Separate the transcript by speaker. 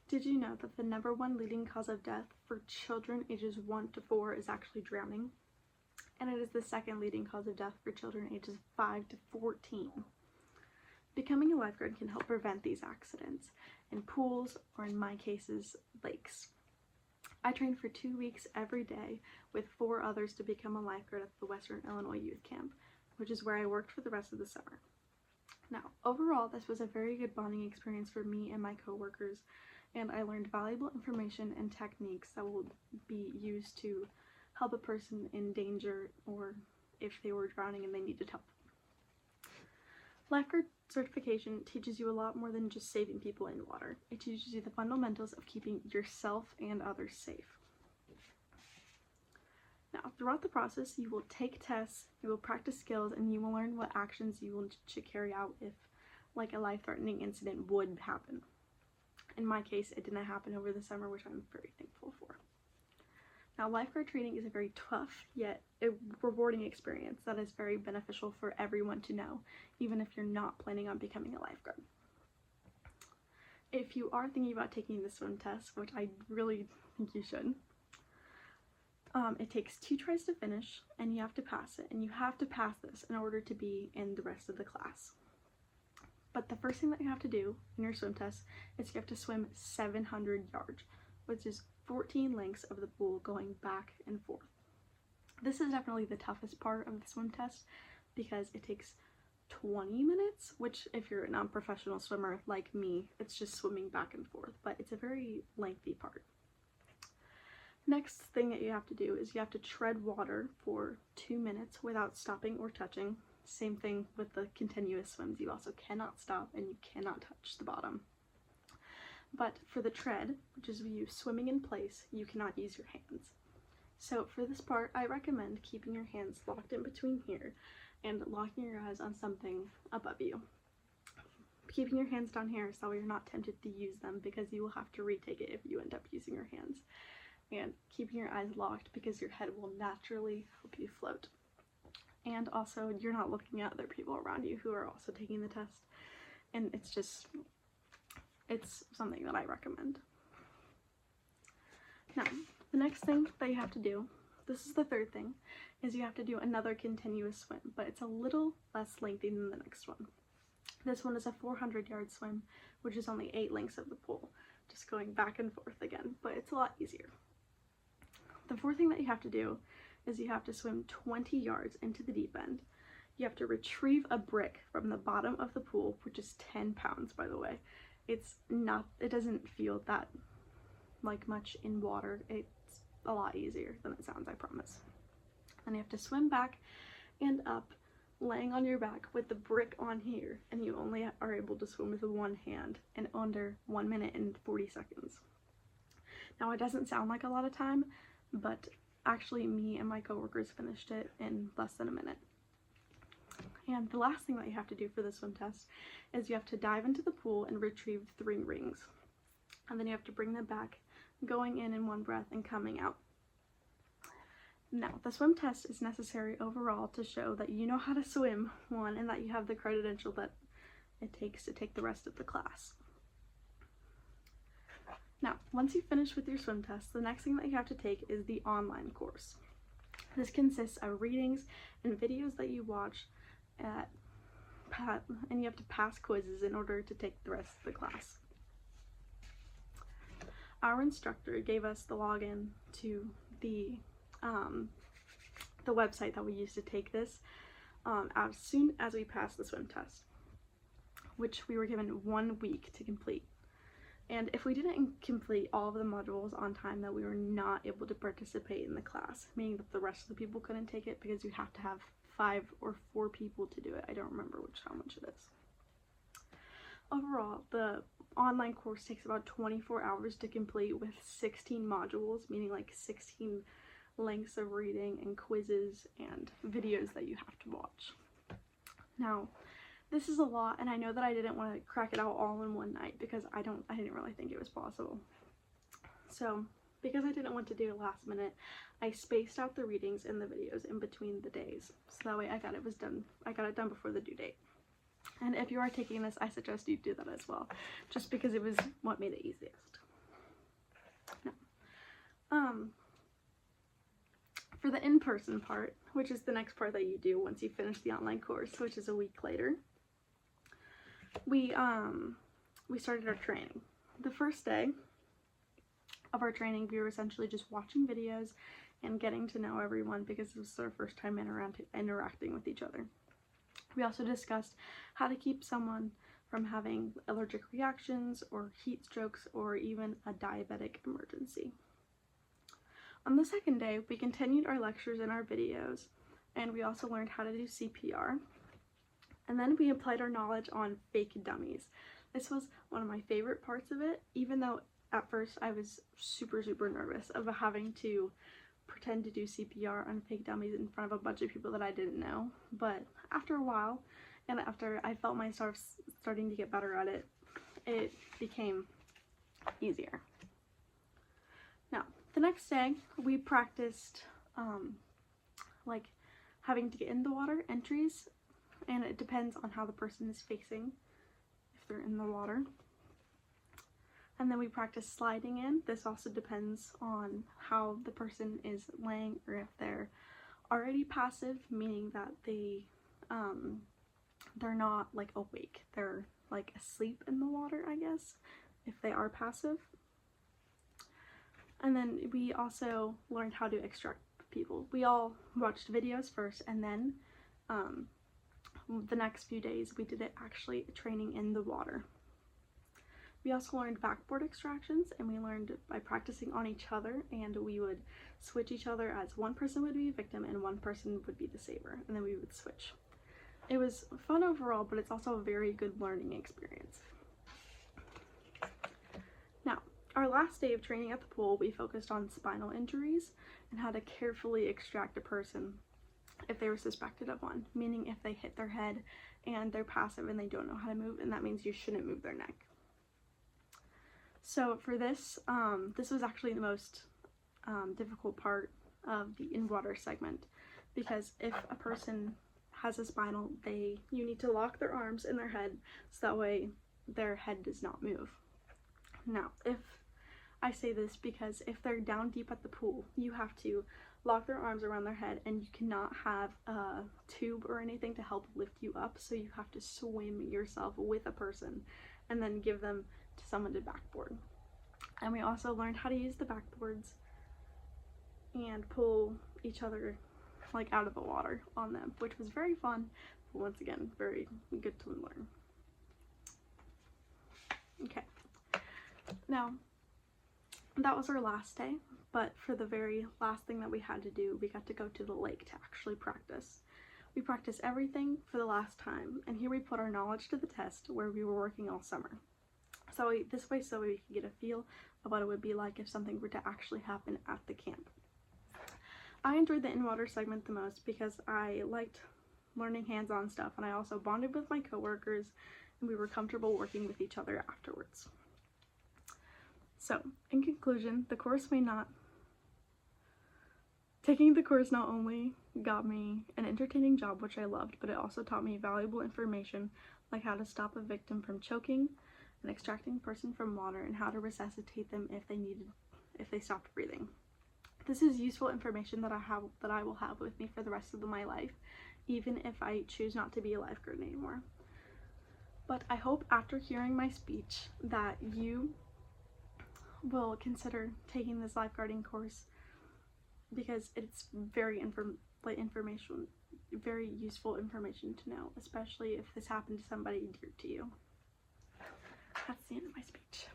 Speaker 1: Did you know that the #1 leading cause of death for children ages 1 to 4 is actually drowning? And it is the second leading cause of death for children ages 5 to 14. Becoming a lifeguard can help prevent these accidents in pools, or in my cases, lakes. I trained for 2 weeks every day with 4 others to become a lifeguard at the Western Illinois Youth Camp, which is where I worked for the rest of the summer. Now, overall, this was a very good bonding experience for me and my coworkers, and I learned valuable information and techniques that will be used to help a person in danger, or if they were drowning and they needed help. Lifeguard certification teaches you a lot more than just saving people in water. It teaches you the fundamentals of keeping yourself and others safe. Now, throughout the process, you will take tests, you will practice skills, and you will learn what actions you should carry out if, like, a life-threatening incident would happen. In my case, it didn't happen over the summer, which I'm very thankful for. Now, lifeguard training is a very tough yet a rewarding experience that is very beneficial for everyone to know, even if you're not planning on becoming a lifeguard. If you are thinking about taking the swim test, which I really think you should, it takes 2 tries to finish, and you have to pass it, and you have to pass this in order to be in the rest of the class. But the first thing that you have to do in your swim test is you have to swim 700 yards, which is 14 lengths of the pool going back and forth. This is definitely the toughest part of the swim test because it takes 20 minutes, which if you're a non-professional swimmer like me, it's just swimming back and forth, but it's a very lengthy part. Next thing that you have to do is you have to tread water for 2 minutes without stopping or touching. Same thing with the continuous swims. You also cannot stop and you cannot touch the bottom. But for the tread, which is you swimming in place, you cannot use your hands. So for this part, I recommend keeping your hands locked in between here and locking your eyes on something above you. Keeping your hands down here so you're not tempted to use them, because you will have to retake it if you end up using your hands. And keeping your eyes locked because your head will naturally help you float. And also, you're not looking at other people around you who are also taking the test. And it's something that I recommend. Now, the next thing that you have to do, this is the third thing, is you have to do another continuous swim, but it's a little less lengthy than the next one. This one is a 400-yard swim, which is only 8 lengths of the pool, just going back and forth again, but it's a lot easier. The fourth thing that you have to do is you have to swim 20 yards into the deep end. You have to retrieve a brick from the bottom of the pool, which is 10 pounds, by the way. It doesn't feel that like much in water. It's a lot easier than it sounds, I promise. And you have to swim back and up, laying on your back with the brick on here, and you only are able to swim with one hand in under 1 minute and 40 seconds. Now, it doesn't sound like a lot of time, but actually me and my coworkers finished it in less than a minute. And the last thing that you have to do for the swim test is you have to dive into the pool and retrieve 3 rings. And then you have to bring them back, going in one breath and coming out. Now, the swim test is necessary overall to show that you know how to swim, one, and that you have the credential that it takes to take the rest of the class. Now, once you finish with your swim test, the next thing that you have to take is the online course. This consists of readings and videos that you watch and you have to pass quizzes in order to take the rest of the class. Our instructor gave us the login to the website that we used to take this as soon as we passed the swim test, which we were given 1 week to complete. And if we didn't complete all of the modules on time, that we were not able to participate in the class, meaning that the rest of the people couldn't take it because you have to have 5 or 4 people to do it. I don't remember how much it is. Overall, the online course takes about 24 hours to complete with 16 modules, meaning like 16 lengths of reading and quizzes and videos that you have to watch. Now, this is a lot, and I know that I didn't want to crack it out all in one night because I didn't really think it was possible. So, because I didn't want to do it last minute, I spaced out the readings and the videos in between the days. So that way I got it done before the due date. And if you are taking this, I suggest you do that as well, just because it was what made it easiest. For the in-person part, which is the next part that you do once you finish the online course, which is a week later, we started our training. The first day of our training, we were essentially just watching videos and getting to know everyone because it was our first time interacting with each other. We also discussed how to keep someone from having allergic reactions or heat strokes or even a diabetic emergency. On the second day, we continued our lectures and our videos, and we also learned how to do CPR. And then we applied our knowledge on fake dummies. This was one of my favorite parts of it, even though at first I was super nervous of having to pretend to do CPR on fake dummies in front of a bunch of people that I didn't know. But after a while, and after I felt myself starting to get better at it, it became easier. Now, the next day, we practiced like having to get in the water, entries, and it depends on how the person is facing if they're in the water. And then we practice sliding in. This also depends on how the person is laying, or if they're already passive, meaning that they're not like awake, they're like asleep in the water, I guess, if they are passive. And then we also learned how to extract people. We all watched videos first, and then the next few days we did it actually training in the water. We also learned backboard extractions, and we learned by practicing on each other, and we would switch each other as one person would be a victim and one person would be the saver, and then we would switch. It was fun overall, but it's also a very good learning experience. Now, our last day of training at the pool, we focused on spinal injuries and how to carefully extract a person if they were suspected of one, meaning if they hit their head and they're passive and they don't know how to move, and that means you shouldn't move their neck. So for this, this was actually the most difficult part of the in-water segment, because if a person has a spinal, you need to lock their arms in their head so that way their head does not move. Now, if I say this because if they're down deep at the pool, you have to lock their arms around their head, and you cannot have a tube or anything to help lift you up, so you have to swim yourself with a person and then give them to someone to backboard. And we also learned how to use the backboards and pull each other like out of the water on them, which was very fun, but once again very good to learn. Okay, now that was our last day, but for the very last thing that we had to do, we got to go to the lake to actually practice. We practiced everything for the last time, and here we put our knowledge to the test where we were working all summer. So we could get a feel of what it would be like if something were to actually happen at the camp. I enjoyed the in-water segment the most because I liked learning hands-on stuff, and I also bonded with my coworkers, and we were comfortable working with each other afterwards. So, in conclusion, taking the course not only got me an entertaining job, which I loved, but it also taught me valuable information like how to stop a victim from choking and extracting a person from water, and how to resuscitate them if they stopped breathing. This is useful information that I will have with me for the rest of my life, even if I choose not to be a lifeguard anymore. But I hope after hearing my speech that you will consider taking this lifeguarding course, because it's very very useful information to know, especially if this happened to somebody dear to you. That's the end of my speech.